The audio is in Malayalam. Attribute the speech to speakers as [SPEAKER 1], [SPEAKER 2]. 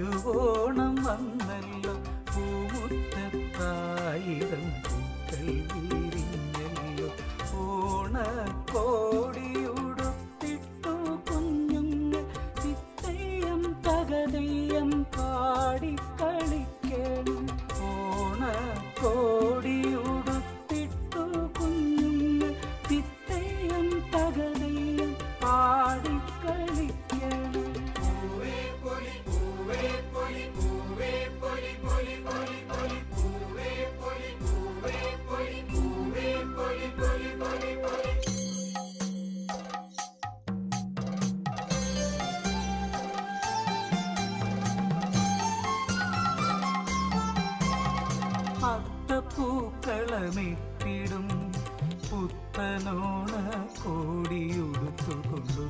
[SPEAKER 1] തിരുവോണം വന്നല്ലോ, പൂമുറ്റത്തായിരം പൂക്കൾ വിരിഞ്ഞല്ലോ. ഓണക്കോടിയുടുത്തിട്ടു കുഞ്ഞുങ്ങൾ തിത്തയ്യം തകതെയ്യം പാടിക്കളിക്കണം. ഓണക്കോടിയുടുത്തിട്ടു കുഞ്ഞുങ്ങൾ തിത്തയ്യം തകതെയ്യം പാടിക്കളിക്കണം. അത്തപ്പൂക്കളമിട്ടിടും പുത്തനോണ കോടിയുടുത്തുകൊണ്ടു